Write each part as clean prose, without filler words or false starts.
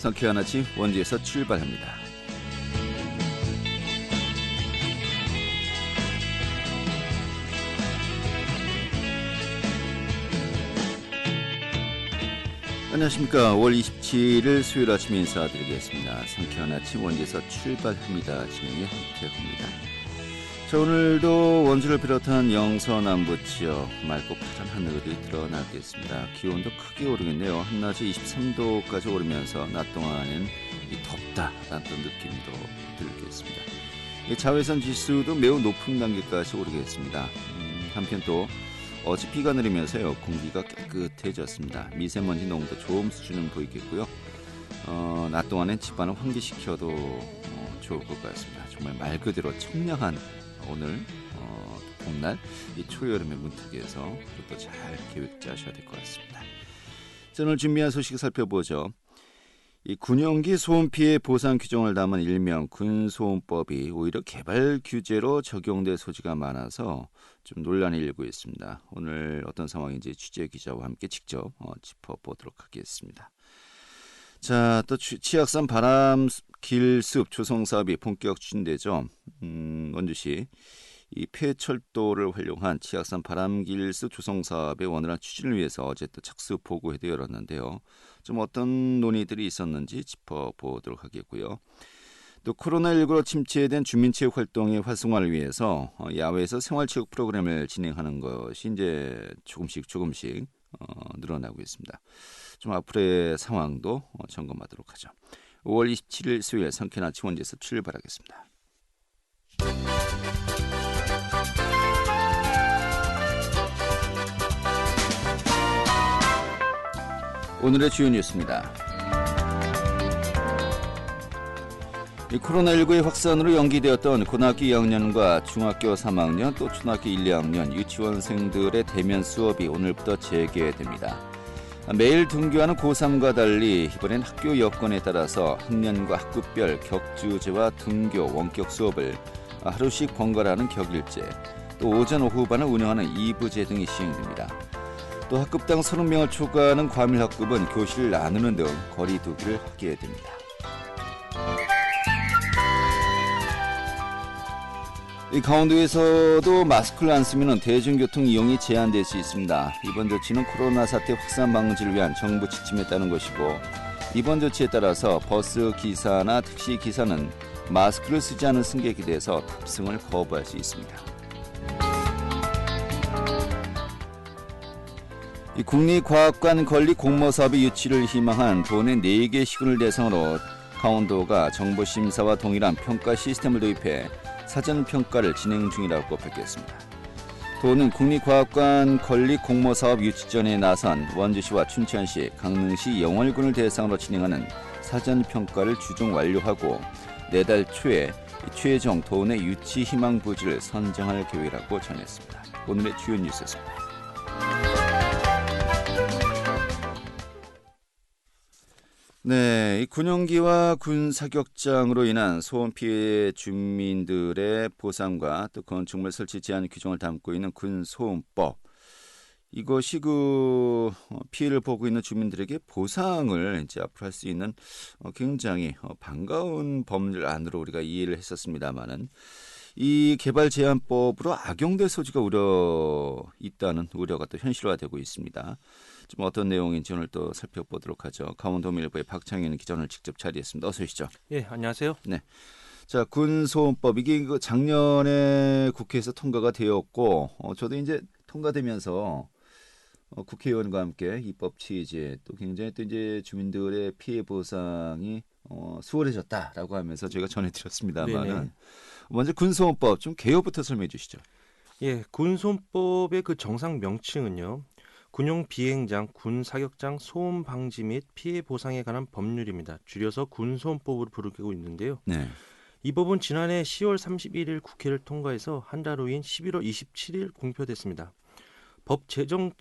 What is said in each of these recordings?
상쾌한 아침 원주에서 출발합니다. 안녕하십니까. 5월 27일 수요일 아침 인사드리겠습니다. 상쾌한 아침 원주에서 출발합니다. 진행의 한태호입니다. 자, 오늘도 원주를 비롯한 영서남부 지역 맑고 파란 하늘이 드러나겠습니다. 기온도 크게 오르겠네요. 한낮에 23도까지 오르면서 낮 동안은 덥다라는 느낌도 들겠습니다. 자외선 지수도 매우 높은 단계까지 오르겠습니다. 한편 또 어제 비가 내리면서요, 공기가 깨끗해졌습니다. 미세먼지 농도 좋은 수준은 보이겠고요. 낮 동안엔 집안을 환기시켜도 좋을 것 같습니다. 정말 말 그대로 청량한 오늘 봄날 이 초여름의 문턱에서 또 잘 계획 짜셔야 될 것 같습니다. 자, 오늘 준비한 소식 살펴보죠. 이 군용기 소음 피해 보상 규정을 담은 일명 군소음법이 오히려 개발 규제로 적용될 소지가 많아서 좀 논란이 일고 있습니다. 오늘 어떤 상황인지 취재 기자와 함께 직접 짚어보도록 하겠습니다. 자, 또 치악산 바람길숲 조성 사업이 본격 추진되죠. 원주시 이 폐철도를 활용한 치악산 바람길숲 조성 사업의 원활한 추진을 위해서 어제 또 착수 보고회도 열었는데요. 좀 어떤 논의들이 있었는지 짚어보도록 하겠고요. 또 코로나19로 침체된 주민체육 활동의 활성화를 위해서 야외에서 생활체육 프로그램을 진행하는 것이 이제 조금씩 늘어나고 있습니다. 좀 앞으로의 상황도 점검하도록 하죠. 5월 27일 수요일 상쾌한 아침 원주에서 출발하겠습니다. 오늘의 주요 뉴스입니다. 코로나19의 확산으로 연기되었던 고등학교 2학년과 중학교 3학년 또 초등학교 1, 2학년 유치원생들의 대면 수업이 오늘부터 재개됩니다. 매일 등교하는 고3과 달리 이번엔 학교 여건에 따라서 학년과 학급별 격주제와 등교 원격 수업을 하루씩 번갈아하는 격일제, 또 오전 오후반을 운영하는 2부제 등이 시행됩니다. 또 학급당 30명을 초과하는 과밀 학급은 교실을 나누는 등 거리 두기를 하게 됩니다. 이 강원도에서도 마스크를 안 쓰면 대중교통 이용이 제한될 수 있습니다. 이번 조치는 코로나 사태 확산 방지를 위한 정부 지침에 따른 것이고, 이번 조치에 따라서 버스 기사나 택시 기사는 마스크를 쓰지 않은 승객에 대해서 탑승을 거부할 수 있습니다. 이 국립과학관 건립 공모사업의 유치를 희망한 도내 4개 시군을 대상으로 강원도가 정보심사와 동일한 평가 시스템을 도입해 사전평가를 진행 중이라고 밝혔습니다. 도는 국립과학관 건립 공모사업 유치전에 나선 원주시와 춘천시, 강릉시, 영월군을 대상으로 진행하는 사전평가를 주중 완료하고 내달 초에 최종 도내 유치 희망 부지를 선정할 계획이라고 전했습니다. 오늘의 주요 뉴스였습니다. 네, 이 군용기와 군 사격장으로 인한 소음 피해 주민들의 보상과 또 건축물 설치 제한 규정을 담고 있는 군소음법, 이것이 피해를 보고 있는 주민들에게 보상을 이제 앞으로 할 수 있는 굉장히 반가운 법률안으로 우리가 이해를 했었습니다만은, 이 개발 제한법으로 악용될 소지가 있다는 우려가 또 현실화되고 있습니다. 좀 어떤 내용인지 오늘 또 살펴보도록 하죠. 강원도민일보의 박창현 기자 오늘 직접 자리했습니다. 어서 오시죠. 예, 안녕하세요. 네. 자, 군소음법, 이게 작년에 국회에서 통과가 되었고, 저도 이제 통과되면서 국회의원과 함께 입법 취재, 또 굉장히 또 이제 주민들의 피해 보상이 수월해졌다라고 하면서 저희가 전해드렸습니다만은, 먼저 군소음법 좀 개요부터 설명해 주시죠. 예, 군소음법의 그 정상 명칭은요, 군용 비행장, 군 사격장 소음 방지 및 피해 보상에 관한 법률입니다. 줄여서 군소음법으로 부르고 있는데요. 네. 이 법은 지난해 10월 31일 국회를 통과해서 한 달 후인 11월 27일 공표됐습니다. 법 제정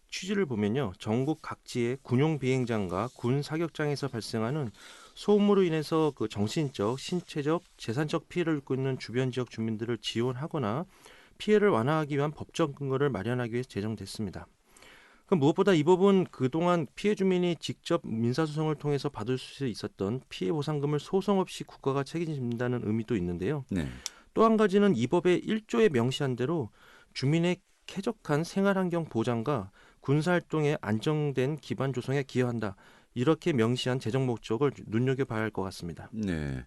취지를 보면요, 전국 각지의 군용 비행장과 군 사격장에서 발생하는 소음으로 인해서 정신적, 신체적, 재산적 피해를 입고 있는 주변 지역 주민들을 지원하거나 피해를 완화하기 위한 법적 근거를 마련하기 위해 제정됐습니다. 그 무엇보다 이 법은 그동안 피해 주민이 직접 민사소송을 통해서 받을 수 있었던 피해 보상금을 소송 없이 국가가 책임진다는 의미도 있는데요. 네. 또 한 가지는 이 법의 1조에 명시한 대로 주민의 쾌적한 생활환경 보장과 군사활동의 안정된 기반 조성에 기여한다. 이렇게 명시한 재정 목적을 눈여겨봐야 할 것 같습니다. 네.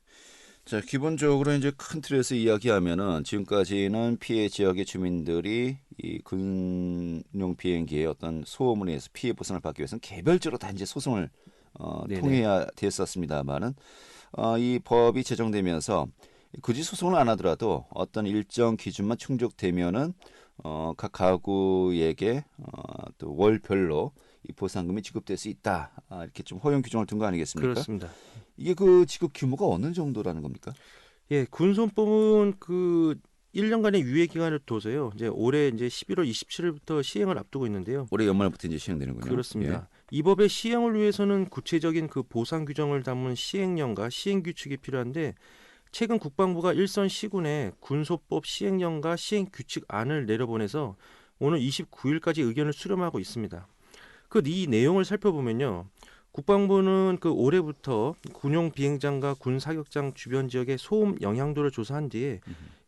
자, 기본적으로 이제 큰 틀에서 이야기하면은 지금까지는 피해 지역의 주민들이 이 군용 비행기의 어떤 소음으로 인해서 피해 보상을 받기 위해서는 개별적으로 다 이제 소송을 네네. 통해야 됐었습니다만은 이 법이 제정되면서 굳이 소송을 안 하더라도 어떤 일정 기준만 충족되면은 각 가구에게 또 월별로 이 보상금이 지급될 수 있다. 이렇게 좀 허용 규정을 둔 거 아니겠습니까? 그렇습니다. 이게 그 지급 규모가 어느 정도라는 겁니까? 예, 군소법은 그 1년간의 유예 기간을 둬서요. 이제 올해 이제 11월 27일부터 시행을 앞두고 있는데요. 올해 연말부터 이제 시행되는군요. 그렇습니다. 이 법의 시행을 위해서는 구체적인 그 보상 규정을 담은 시행령과 시행 규칙이 필요한데 최근 국방부가 일선 시군에 군소법 시행령과 시행 규칙안을 내려보내서 오늘 29일까지 의견을 수렴하고 있습니다. 그 이 내용을 살펴보면요. 국방부는 그 올해부터 군용 비행장과 군 사격장 주변 지역의 소음 영향도를 조사한 뒤에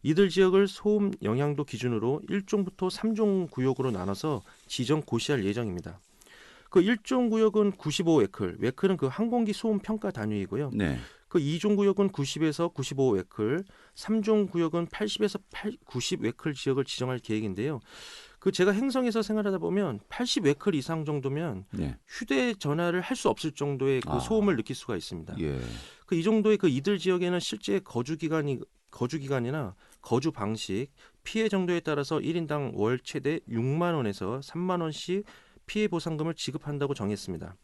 이들 지역을 소음 영향도 기준으로 1종부터 3종 구역으로 나눠서 지정 고시할 예정입니다. 그 1종 구역은 95웨클, 웨클은 그 항공기 소음 평가 단위이고요. 네. 그 2종 구역은 90에서 95웨클, 3종 구역은 80에서 90웨클 지역을 지정할 계획인데요. 그 제가 행성에서 생활하다 보면 80웨클 이상 정도면 네. 휴대전화를 할 수 없을 정도의 그 소음을 느낄 수가 있습니다. 예. 그 이 정도의 그 이들 지역에는 실제 거주 기간이나 거주 방식, 피해 정도에 따라서 1인당 월 최대 6만 원에서 3만 원씩 피해 보상금을 지급한다고 정했습니다.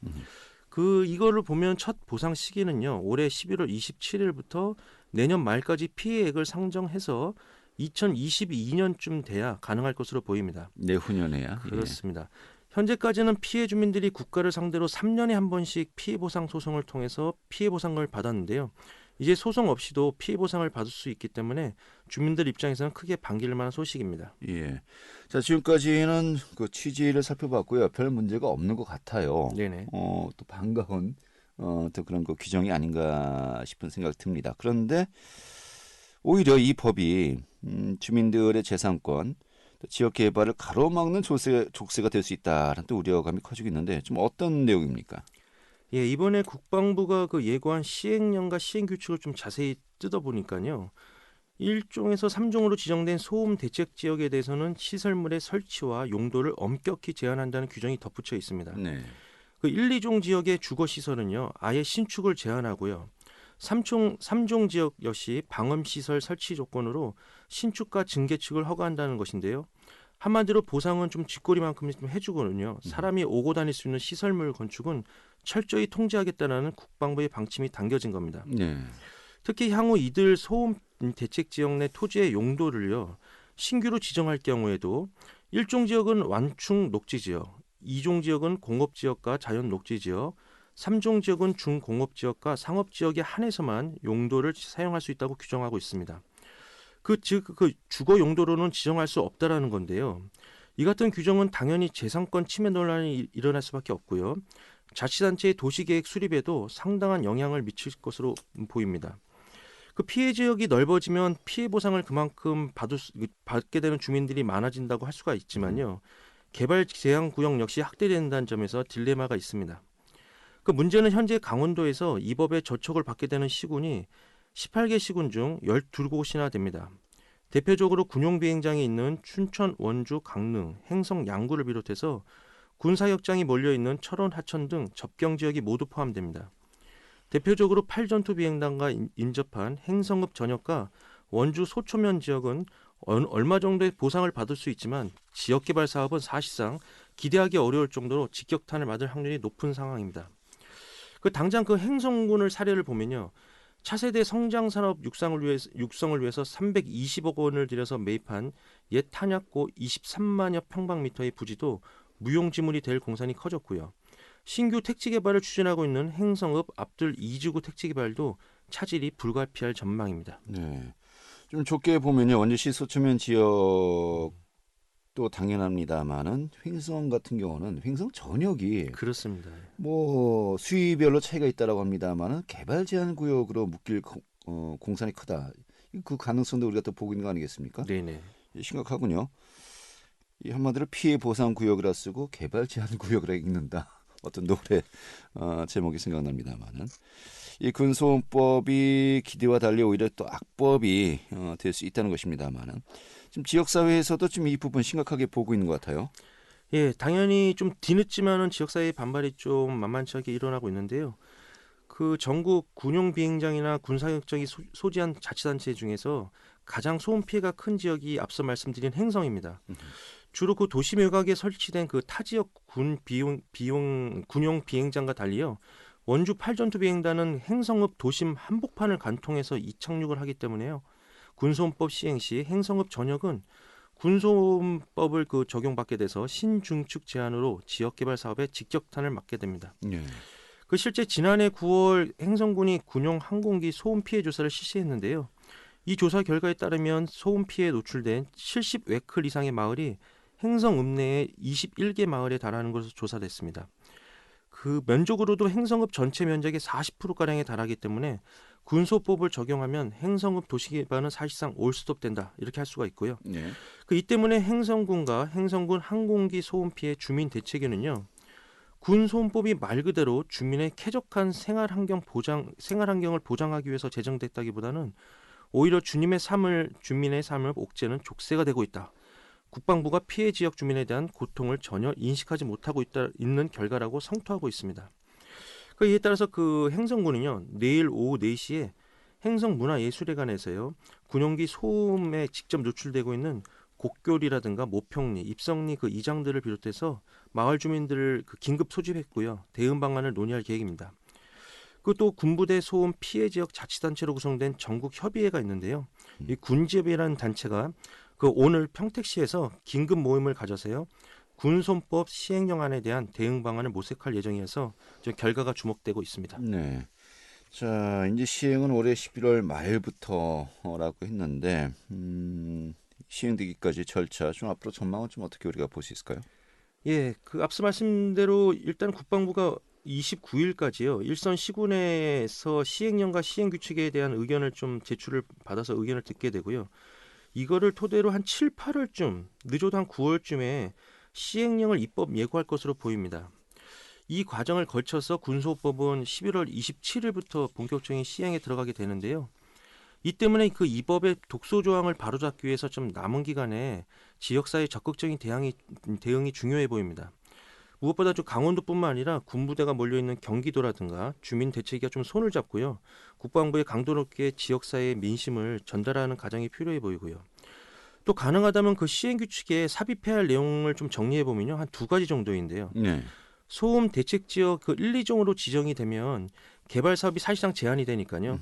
그 이거를 보면 첫 보상 시기는요. 올해 11월 27일부터 내년 말까지 피해액을 상정해서 2022년쯤 돼야 가능할 것으로 보입니다. 내후년에야. 그렇습니다. 현재까지는 피해 주민들이 국가를 상대로 3년에 한 번씩 피해 보상 소송을 통해서 피해 보상을 받았는데요. 이제 소송 없이도 피해 보상을 받을 수 있기 때문에 주민들 입장에서는 크게 반길 만한 소식입니다. 예. 자, 지금까지는 그 취지를 살펴봤고요. 별 문제가 없는 것 같아요. 네네. 또 반가운 또 그런 그 규정이 아닌가 싶은 생각이 듭니다. 그런데 오히려 이 법이 주민들의 재산권, 또 지역 개발을 가로막는 족쇄가 될 수 있다는 또 우려감이 커지고 있는데 좀 어떤 내용입니까? 예, 이번에 국방부가 그 예고한 시행령과 시행 규칙을 좀 자세히 뜯어보니까요. 1종에서 3종으로 지정된 소음 대책 지역에 대해서는 시설물의 설치와 용도를 엄격히 제한한다는 규정이 덧붙여 있습니다. 네. 그 1, 2종 지역의 주거 시설은요. 아예 신축을 제한하고요. 3종 지역 역시 방음시설 설치 조건으로 신축과 증개축을 허가한다는 것인데요. 한마디로 보상은 좀 쥐꼬리만큼 좀 해주거든요. 사람이 오고 다닐 수 있는 시설물 건축은 철저히 통제하겠다는 국방부의 방침이 담겨진 겁니다. 네. 특히 향후 이들 소음 대책 지역 내 토지의 용도를요. 신규로 지정할 경우에도 1종 지역은 완충 녹지 지역, 2종 지역은 공업 지역과 자연 녹지 지역, 3종 지역은 중공업 지역과 상업 지역에 한해서만 용도를 사용할 수 있다고 규정하고 있습니다. 그 주거 용도로는 지정할 수 없다라는 건데요. 이 같은 규정은 당연히 재산권 침해 논란이 일어날 수밖에 없고요. 자치단체의 도시계획 수립에도 상당한 영향을 미칠 것으로 보입니다. 그 피해 지역이 넓어지면 피해 보상을 그만큼 받게 되는 주민들이 많아진다고 할 수가 있지만요. 개발 제한 구역 역시 확대된다는 점에서 딜레마가 있습니다. 그 문제는 현재 강원도에서 이 법에 저촉을 받게 되는 시군이 18개 시군 중 12곳이나 됩니다. 대표적으로 군용 비행장이 있는 춘천, 원주, 강릉, 행성, 양구를 비롯해서 군사격장이 몰려있는 철원, 하천 등 접경 지역이 모두 포함됩니다. 대표적으로 8전투 비행단과 인접한 행성읍 전역과 원주 소초면 지역은 얼마 정도의 보상을 받을 수 있지만 지역개발 사업은 사실상 기대하기 어려울 정도로 직격탄을 맞을 확률이 높은 상황입니다. 당장 그 행성군을 사례를 보면요. 차세대 성장산업 육성을 위해서 320억 원을 들여서 매입한 옛 탄약고 23만여 평방미터의 부지도 무용지물이 될 공산이 커졌고요. 신규 택지 개발을 추진하고 있는 행성읍 앞들 2지구 택지 개발도 차질이 불가피할 전망입니다. 네. 좀 좁게 보면요. 원주시 소초면 지역의 또 당연합니다만은 횡성 같은 경우는 횡성 전역이 그렇습니다. 뭐 수위별로 차이가 있다라고 합니다만은 개발 제한 구역으로 묶일 공산이 크다. 그 가능성도 우리가 또 보고 있는 거 아니겠습니까? 네네. 심각하군요. 이 한마디로 피해 보상 구역이라 쓰고 개발 제한 구역이라 읽는다. 어떤 노래 제목이 생각납니다만은 이 군소음법이 기대와 달리 오히려 또 악법이 될 수 있다는 것입니다만은 지금 지역 사회에서도 지금 이 부분 심각하게 보고 있는 것 같아요. 예, 당연히 좀 뒤늦지만은 지역사회의 반발이 좀 만만치 않게 일어나고 있는데요. 그 전국 군용 비행장이나 군사격장이 소지한 자치단체 중에서 가장 소음 피해가 큰 지역이 앞서 말씀드린 행성입니다. 주로 그 도심 외곽에 설치된 그 타 지역 군용 비행장과 달리요. 원주 팔전투 비행단은 행성읍 도심 한복판을 관통해서 이착륙을 하기 때문에요. 군소음법 시행 시 행성읍 전역은 군소음법을 그 적용받게 돼서 신중축 제한으로 지역개발 사업에 직격탄을 맞게 됩니다. 네. 그 실제 지난해 9월 행성군이 군용 항공기 소음 피해 조사를 실시했는데요. 이 조사 결과에 따르면 소음 피해에 노출된 70웨클 이상의 마을이 행성 읍내의 21개 마을에 달하는 것으로 조사됐습니다. 그 면적으로도 행성읍 전체 면적의 40%가량에 달하기 때문에 군소법을 적용하면 행성읍 도시개발은 사실상 올스톱된다 이렇게 할 수가 있고요. 네. 이 때문에 행성군과 행성군 항공기 소음 피해 주민 대책에는요. 군소음법이 말 그대로 주민의 쾌적한 생활환경을 보장하기 위해서 제정됐다기보다는 오히려 주민의 삶을 옥죄는 족쇄가 되고 있다. 국방부가 피해 지역 주민에 대한 고통을 전혀 인식하지 못하고 있는 결과라고 성토하고 있습니다. 이에 따라서 그 행성군은요. 내일 오후 4시에 행성문화예술회관에서요. 군용기 소음에 직접 노출되고 있는 곡교리라든가 모평리, 입성리 그 이장들을 비롯해서 마을 주민들을 긴급 소집했고요. 대응 방안을 논의할 계획입니다. 또 군부대 소음 피해 지역 자치단체로 구성된 전국 협의회가 있는데요. 이 군지협이라는 단체가 오늘 평택시에서 긴급 모임을 가져서요. 군소음법 시행령안에 대한 대응 방안을 모색할 예정이어서 결과가 주목되고 있습니다. 네. 자, 이제 시행은 올해 11월 말부터라고 했는데 시행되기까지 절차 좀 앞으로 전망은 좀 어떻게 우리가 볼 수 있을까요? 예, 앞서 말씀대로 일단 국방부가 29일까지요. 일선 시군에서 시행령과 시행규칙에 대한 의견을 좀 제출을 받아서 의견을 듣게 되고요. 이거를 토대로 한 7, 8월쯤, 늦어도 한 9월쯤에 시행령을 입법 예고할 것으로 보입니다. 이 과정을 거쳐서 군소법은 11월 27일부터 본격적인 시행에 들어가게 되는데요. 이 때문에 그 입법의 독소 조항을 바로잡기 위해서 좀 남은 기간에 지역사회 적극적인 대응이 중요해 보입니다. 무엇보다 강원도뿐만 아니라 군부대가 몰려있는 경기도라든가 주민 대책위가 좀 손을 잡고요. 국방부의 강도 높게 지역사회의 민심을 전달하는 과정이 필요해 보이고요. 또 가능하다면 그 시행규칙에 삽입해야 할 내용을 좀 정리해보면요. 한 2가지 정도인데요. 네. 소음 대책지역 1, 2종으로 지정이 되면 개발 사업이 사실상 제한이 되니까요.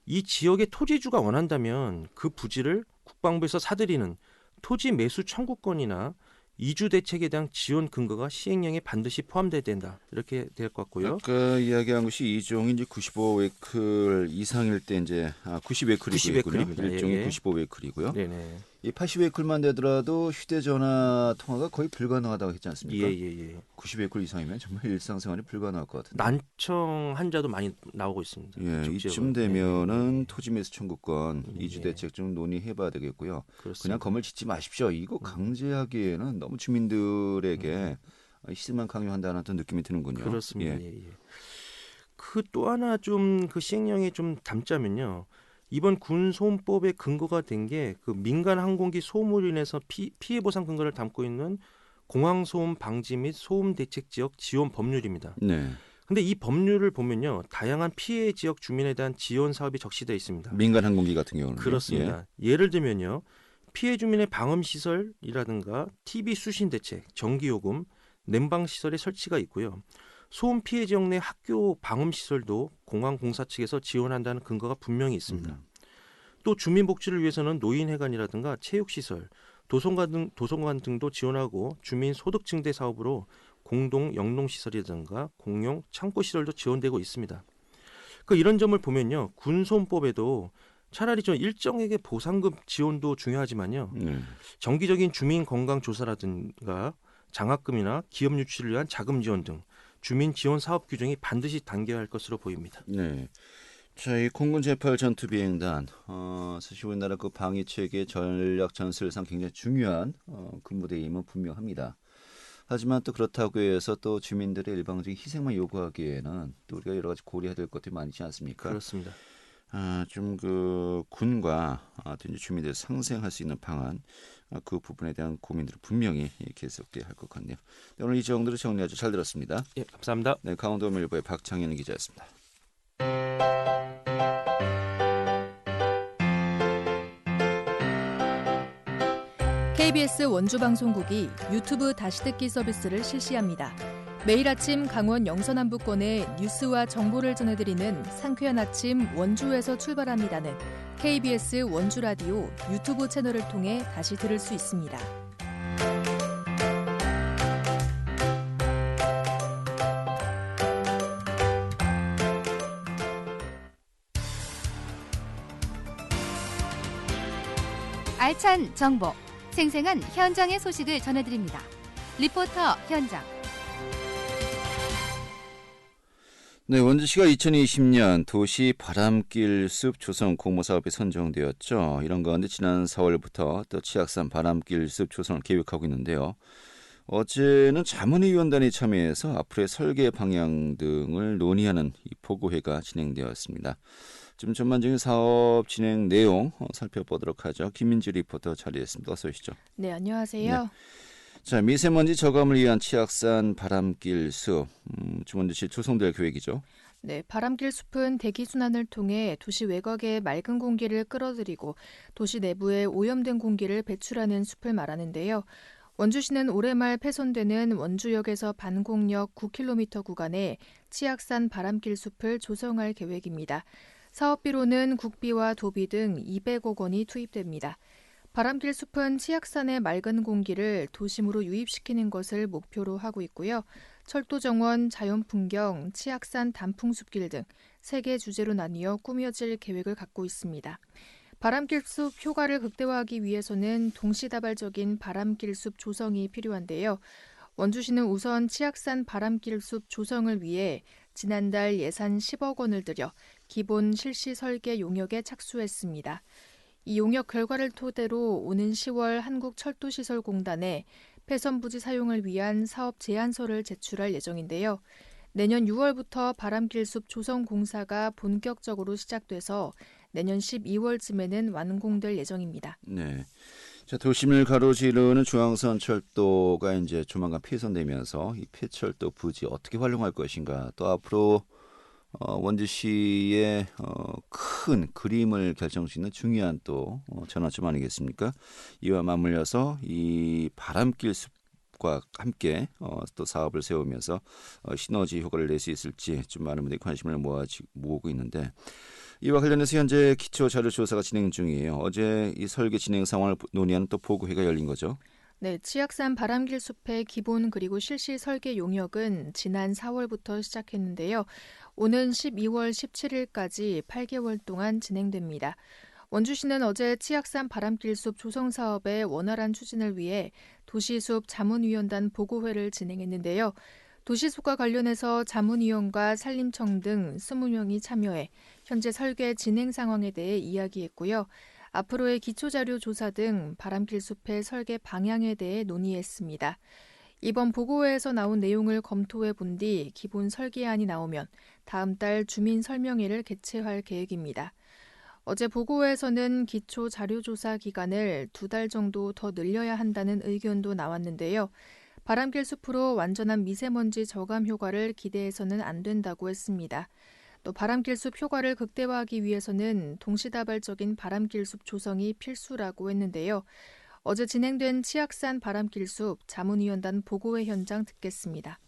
이 지역의 토지주가 원한다면 그 부지를 국방부에서 사들이는 토지 매수 청구권이나 이주 대책에 대한 지원 근거가 시행령에 반드시 포함돼야 된다. 이렇게 될 것 같고요. 아까 이야기한 것이 2종이 이제 95웨클 이상일 때 이제 90웨클이군요. 1종이 예. 95웨클이고요. 네네. 이 80웨클만 되더라도 휴대전화 통화가 거의 불가능하다고 했지 않습니까? 예. 90웨클 이상이면 정말 일상생활이 불가능할 것 같은데. 난청 환자도 많이 나오고 있습니다. 예, 이쯤 되면은 토지 매수 청구권 이주 대책 좀 논의해봐야 되겠고요. 그렇습니다. 그냥 건물 짓지 마십시오. 이거 강제하기에는 너무 주민들에게 희생만 강요한다는 어떤 느낌이 드는군요. 그렇습니다. 예. 또 하나 좀 그 시행령에 좀 담자면요. 이번 군소음법의 근거가 된 게 그 민간 항공기 소음으로 인해서 피해 보상 근거를 담고 있는 공항 소음 방지 및 소음 대책 지역 지원 법률입니다. 네. 근데 이 법률을 보면요. 다양한 피해 지역 주민에 대한 지원 사업이 적시되어 있습니다. 민간 항공기 같은 경우는 그렇습니다. 예를 들면요. 피해 주민의 방음 시설이라든가 TV 수신 대책, 전기 요금, 냉방 시설의 설치가 있고요. 소음 피해 지역 내 학교 방음 시설도 공항공사 측에서 지원한다는 근거가 분명히 있습니다. 또 주민 복지를 위해서는 노인회관이라든가 체육시설, 도서관 등도 지원하고 주민 소득 증대 사업으로 공동 영농시설이라든가 공용 창고시설도 지원되고 있습니다. 이런 점을 보면요. 군소음법에도 차라리 좀 일정에게 보상금 지원도 중요하지만요. 네. 정기적인 주민 건강 조사라든가 장학금이나 기업 유치를 위한 자금 지원 등 주민 지원 사업 규정이 반드시 담겨야 할 것으로 보입니다. 네. 자, 이 공군 제8 전투 비행단 사실 우리나라 그 방위 체계 전략 전술상 굉장히 중요한 군부대임은 분명합니다. 하지만 또 그렇다고 해서 또 주민들의 일방적인 희생만 요구하기에는 또 우리가 여러 가지 고려해야 될 것들이 많지 않습니까? 그렇습니다. 좀 그 군과 또 이제 주민들이 상생할 수 있는 방안 그 부분에 대한 고민들은 분명히 계속돼야 할 것 같네요. 네, 오늘 이 정도로 정리하죠. 잘 들었습니다. 예, 감사합니다. 네, 강원도일보의 박창현 기자였습니다. KBS 원주방송국이 유튜브 다시 듣기 서비스를 실시합니다. 매일 아침 강원 영서남부권의 뉴스와 정보를 전해드리는 상쾌한 아침 원주에서 출발합니다는 KBS 원주라디오 유튜브 채널을 통해 다시 들을 수 있습니다. 알찬 정보, 생생한 현장의 소식을 전해드립니다. 리포터 현장. 네, 원주시가 2020년 도시 바람길 숲 조성 공모 사업에 선정되었죠. 이런 가운데 지난 4월부터 또 치악산 바람길 숲 조성을 계획하고 있는데요. 어제는 자문위원단이 참여해서 앞으로의 설계 방향 등을 논의하는 이 보고회가 진행되었습니다. 좀 전반적인 사업 진행 내용 살펴보도록 하죠. 김민주 리포터 자리했습니다. 어서 오시죠. 네, 안녕하세요. 네. 자, 미세먼지 저감을 위한 치악산 바람길 숲, 원주시 조성될 계획이죠. 네, 바람길 숲은 대기 순환을 통해 도시 외곽의 맑은 공기를 끌어들이고 도시 내부에 오염된 공기를 배출하는 숲을 말하는데요. 원주시는 올해 말 폐선되는 원주역에서 반곡역 9km 구간에 치악산 바람길 숲을 조성할 계획입니다. 사업비로는 국비와 도비 등 200억 원이 투입됩니다. 바람길 숲은 치악산의 맑은 공기를 도심으로 유입시키는 것을 목표로 하고 있고요. 철도 정원, 자연풍경, 치악산 단풍숲길 등 3개 주제로 나뉘어 꾸며질 계획을 갖고 있습니다. 바람길 숲 효과를 극대화하기 위해서는 동시다발적인 바람길 숲 조성이 필요한데요. 원주시는 우선 치악산 바람길 숲 조성을 위해 지난달 예산 10억 원을 들여 기본 실시 설계 용역에 착수했습니다. 이 용역 결과를 토대로 오는 10월 한국철도시설공단에 폐선 부지 사용을 위한 사업 제안서를 제출할 예정인데요. 내년 6월부터 바람길 숲 조성 공사가 본격적으로 시작돼서 내년 12월쯤에는 완공될 예정입니다. 네. 자, 도심을 가로지르는 중앙선 철도가 이제 조만간 폐선되면서 이 폐철도 부지 어떻게 활용할 것인가, 또 앞으로 원주시의 큰 그림을 결정짓는 중요한 또 전환점 아니겠습니까? 이와 맞물려서 이 바람길 숲과 함께 또 사업을 세우면서 시너지 효과를 낼 수 있을지 좀 많은 분들이 관심을 모으고 있는데, 이와 관련해서 현재 기초 자료 조사가 진행 중이에요. 어제 이 설계 진행 상황을 논의하는 또 보고회가 열린 거죠. 네, 치악산 바람길 숲의 기본 그리고 실시 설계 용역은 지난 4월부터 시작했는데요. 오는 12월 17일까지 8개월 동안 진행됩니다. 원주시는 어제 치악산 바람길 숲 조성 사업의 원활한 추진을 위해 도시숲 자문위원단 보고회를 진행했는데요. 도시숲과 관련해서 자문위원과 산림청 등 20명이 참여해 현재 설계 진행 상황에 대해 이야기했고요. 앞으로의 기초자료 조사 등 바람길 숲의 설계 방향에 대해 논의했습니다. 이번 보고회에서 나온 내용을 검토해 본 뒤 기본 설계안이 나오면 다음 달 주민 설명회를 개최할 계획입니다. 어제 보고회에서는 기초 자료조사 기간을 2달 정도 더 늘려야 한다는 의견도 나왔는데요. 바람길 숲으로 완전한 미세먼지 저감 효과를 기대해서는 안 된다고 했습니다. 또 바람길 숲 효과를 극대화하기 위해서는 동시다발적인 바람길 숲 조성이 필수라고 했는데요. 어제 진행된 치악산 바람길 숲 자문위원단 보고회 현장 듣겠습니다.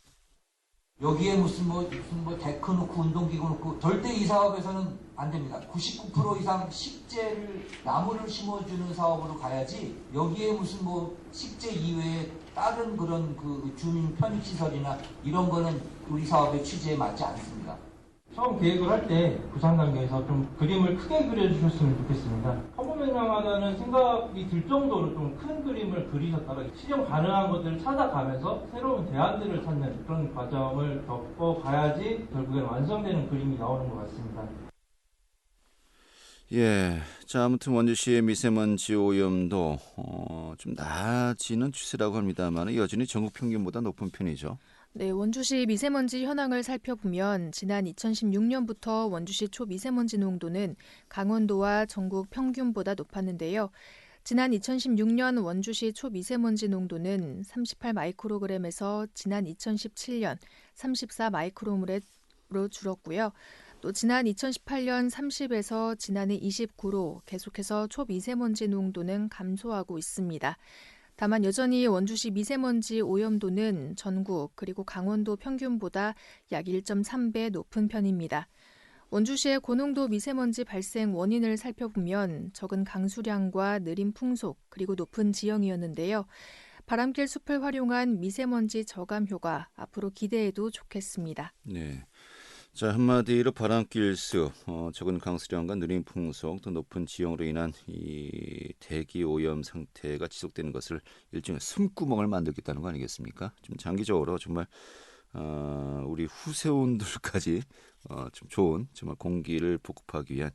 여기에 무슨 데크 놓고 운동기구 놓고 절대 이 사업에서는 안 됩니다. 99% 이상 식재를 나무를 심어주는 사업으로 가야지 여기에 무슨 식재 이외에 다른 그런 그 주민 편입 시설이나 이런 거는 우리 사업의 취지에 맞지 않습니다. 처음 계획을 할 때 구상 단계에서 좀 그림을 크게 그려주셨으면 좋겠습니다. 허무맹랑하다는 생각이 들 정도로 좀 큰 그림을 그리셨다가 실현 가능한 것들을 찾아가면서 새로운 대안들을 찾는 그런 과정을 겪어가야지 결국엔 완성되는 그림이 나오는 것 같습니다. 예, 자 아무튼 원주시의 미세먼지 오염도 좀 나아지는 추세라고 합니다만 여전히 전국 평균보다 높은 편이죠. 네, 원주시 미세먼지 현황을 살펴보면 지난 2016년부터 원주시 초미세먼지 농도는 강원도와 전국 평균보다 높았는데요. 지난 2016년 원주시 초미세먼지 농도는 38 마이크로그램에서 지난 2017년 34 마이크로그램으로 줄었고요. 또 지난 2018년 30에서 지난해 29로 계속해서 초미세먼지 농도는 감소하고 있습니다. 다만 여전히 원주시 미세먼지 오염도는 전국 그리고 강원도 평균보다 약 1.3배 높은 편입니다. 원주시의 고농도 미세먼지 발생 원인을 살펴보면 적은 강수량과 느린 풍속 그리고 높은 지형이었는데요. 바람길 숲을 활용한 미세먼지 저감 효과 앞으로 기대해도 좋겠습니다. 네. 자 한마디로 바람길 숲, 적은 강수량과 느린 풍속, 또 높은 지형으로 인한 이 대기 오염 상태가 지속되는 것을 일종의 숨구멍을 만들겠다는 거 아니겠습니까? 좀 장기적으로 정말 우리 후세온들까지 좀 좋은 정말 공기를 보급하기 위한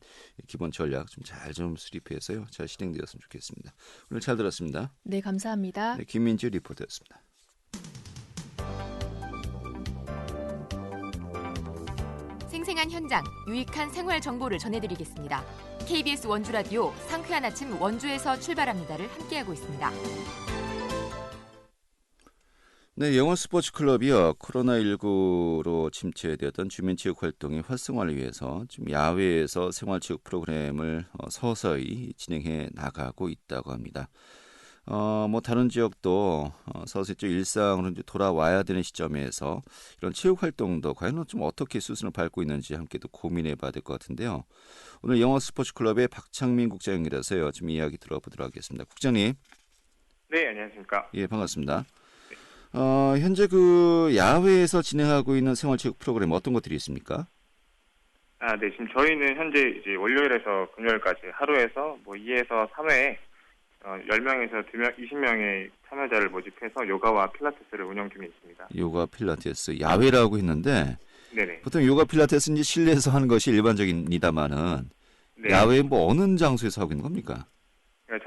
기본 전략 좀 잘 좀 수립해서요 잘 실행되었으면 좋겠습니다. 오늘 잘 들었습니다. 네, 감사합니다. 네, 김민지 리포터였습니다. 생생한 현장, 유익한 생활 정보를 전해드리겠습니다. KBS 원주 라디오 상쾌한 아침 원주에서 출발합니다를 함께하고 있습니다. 네, 영원 스포츠 클럽이요 코로나19로 침체되었던 주민체육 활동의 활성화를 위해서 지금 야외에서 생활체육 프로그램을 서서히 진행해 나가고 있다고 합니다. 뭐 다른 지역도 서서히 좀 일상으로 이제 돌아와야 되는 시점에서 이런 체육 활동도 과연 좀 어떻게 수순을 밟고 있는지 함께 또 고민해봐야 될 것 같은데요. 오늘 영어 스포츠 클럽의 박창민 국장 연결해서요. 좀 이야기 들어보도록 하겠습니다. 국장님. 네, 안녕하십니까. 예, 반갑습니다. 현재 그 야외에서 진행하고 있는 생활체육 프로그램 어떤 것들이 있습니까? 네, 지금 저희는 현재 이제 월요일에서 금요일까지 하루에서 뭐 2에서 3회에 10명에서 20명의 참여자를 모집해서 요가와 필라테스를 운영 중에 있습니다. 요가 필라테스 야외라고 했는데 네네. 보통 요가 필라테스는 이제 실내에서 하는 것이 일반적입니다만은 네. 야외 뭐 어느 장소에서 하고 있는 겁니까?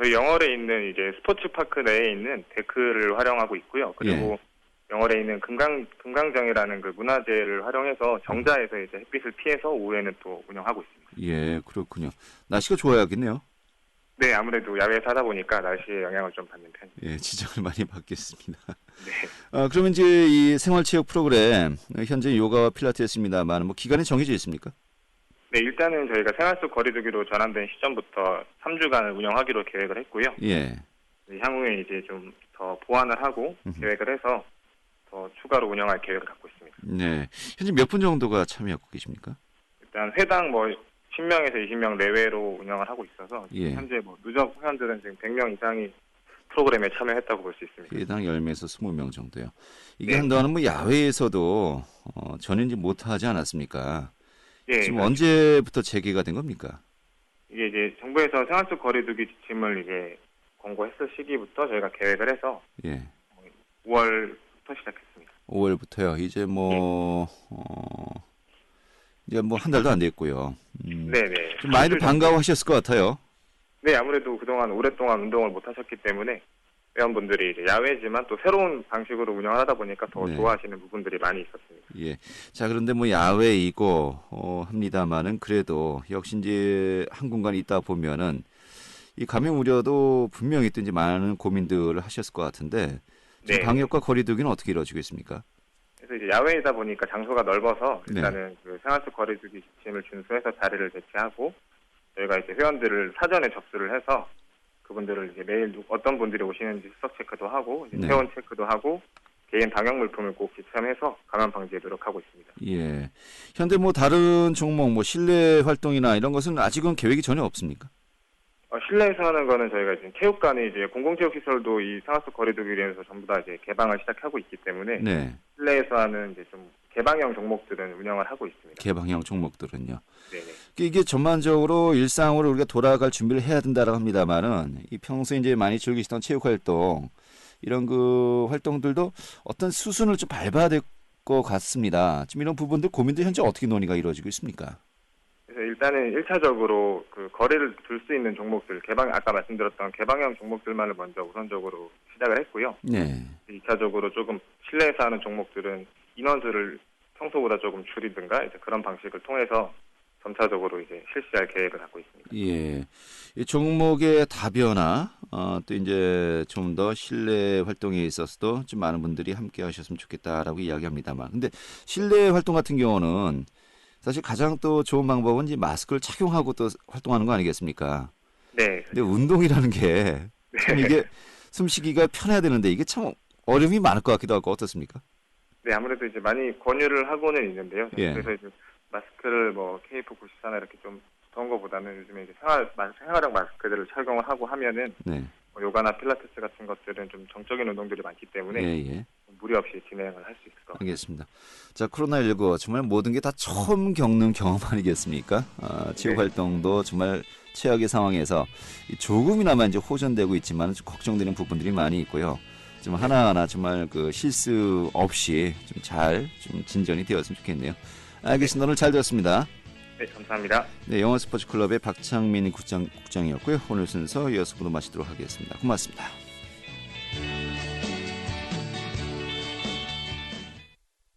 저희 영월에 있는 이제 스포츠 파크 내에 있는 데크를 활용하고 있고요. 그리고 영월에 있는 금강정이라는 그 문화재를 활용해서 정자에서 이제 햇빛을 피해서 오후에는 또 운영하고 있습니다. 예, 그렇군요. 날씨가 좋아야겠네요. 네, 아무래도 야외에서 하다 보니까 날씨의 영향을 좀 받는 편입니다. 예, 지적을 많이 받겠습니다. 네. 그러면 이제 이 생활체육 프로그램 현재 요가와 필라테스입니다만 뭐 기간이 정해져 있습니까? 네, 일단은 저희가 생활 속 거리두기로 전환된 시점부터 3주간을 운영하기로 계획을 했고요. 예. 향후에 이제 좀 더 보완을 하고 계획을 해서 더 추가로 운영할 계획을 갖고 있습니다. 네. 현재 몇 분 정도가 참여하고 계십니까? 일단 회당 뭐 10명에서 20명 내외로 운영을 하고 있어서 예. 현재 뭐 누적 회원들은 지금 100명 이상이 프로그램에 참여했다고 볼 수 있습니다. 회당 10명에서 20명 정도요. 이게 네. 한동안은 뭐 야외에서도 전인지 못하지 않았습니까? 예, 지금 언제부터 재개가 된 겁니까? 이게 이제 정부에서 생활 속 거리두기 지침을 이제 권고했을 시기부터 저희가 계획을 해서 예. 5월부터 시작했습니다. 5월부터요. 이제 뭐 이제 뭐 한 달도 안 됐고요. 네네. 좀 많이들 반가워하셨을 것 같아요. 네, 아무래도 그동안 오랫동안 운동을 못 하셨기 때문에 회원분들이 이제 야외지만 또 새로운 방식으로 운영을 하다 보니까 더 네. 좋아하시는 부분들이 많이 있었습니다. 예. 자, 그런데 뭐 야외이고 합니다만은 그래도 역시 이제 한 공간에 있다 보면은 이 감염 우려도 분명히 또 이제 많은 고민들을 하셨을 것 같은데 네. 방역과 거리두기는 어떻게 이루어지고 있습니까? 그래서 이제 야외이다 보니까 장소가 넓어서 일단은 그 생활 속 거리두기 지침을 준수해서 자리를 배치하고 저희가 이제 회원들을 사전에 접수를 해서 그분들을 이제 매일 어떤 분들이 오시는지 수석 체크도 하고 이제 체온 체크도 하고 개인 방역 물품을 꼭 지참해서 감염 방지에 노력하고 있습니다. 예. 현재 뭐 다른 종목 뭐 실내 활동이나 이런 것은 아직은 계획이 전혀 없습니까? 실내에서 하는 거는 저희가 지금 체육관이 이제 공공체육시설도 이 생활 속 거리두기로 인해서 전부 다 이제 개방을 시작하고 있기 때문에 네. 실내에서 하는 이제 좀 개방형 종목들은 운영을 하고 있습니다. 개방형 종목들은요. 네네. 이게 전반적으로 일상으로 우리가 돌아갈 준비를 해야 된다라고 합니다만은 이 평소에 이제 많이 즐기시던 체육 활동 이런 그 활동들도 어떤 수순을 좀 밟아야 될 것 같습니다. 지금 이런 부분들 고민들 현재 어떻게 논의가 이루어지고 있습니까? 그래서 일단은 1차적으로 그 거래를 둘 수 있는 종목들, 아까 말씀드렸던 개방형 종목들만을 먼저 우선적으로 시작을 했고요. 네. 2차적으로 조금 실내에서 하는 종목들은 인원수를 평소보다 조금 줄이든가 이제 그런 방식을 통해서 점차적으로 이제 실시할 계획을 갖고 있습니다. 예. 이 종목의 다변화, 또 이제 좀 더 실내 활동에 있어서도 좀 많은 분들이 함께 하셨으면 좋겠다라고 이야기합니다만. 근데 실내 활동 같은 경우는 사실 가장 또 좋은 방법은 이제 마스크를 착용하고 또 활동하는 거 아니겠습니까? 네. 근데 운동이라는 게 참 이게 숨쉬기가 편해야 되는데 이게 참 어려움이 많을 것 같기도 하고 어떻습니까? 네, 아무래도 이제 많이 권유를 하고는 있는데요. 예. 그래서 이제 마스크를 뭐 KF94나 이렇게 좀 두터운 것보다는 요즘에 이제 생활형 마스크들을 착용을 하고 하면은 네. 뭐 요가나 필라테스 같은 것들은 좀 정적인 운동들이 많기 때문에 예. 무리 없이 진행을 할 수 있을 것 같습니다. 알겠습니다. 자, 코로나19 정말 모든 게 다 처음 겪는 경험 아니겠습니까? 체육 활동도 정말 최악의 상황에서 조금이나마 이제 호전되고 있지만 좀 걱정되는 부분들이 많이 있고요. 좀 하나하나 정말 그 실수 없이 좀 잘 좀 진전이 되었으면 좋겠네요. 알겠습니다. 오늘 잘 들었습니다. 네, 감사합니다. 네, 영원 스포츠 클럽의 박창민 국장이었고요. 오늘 순서 이어서 보도 마치도록 하겠습니다. 고맙습니다.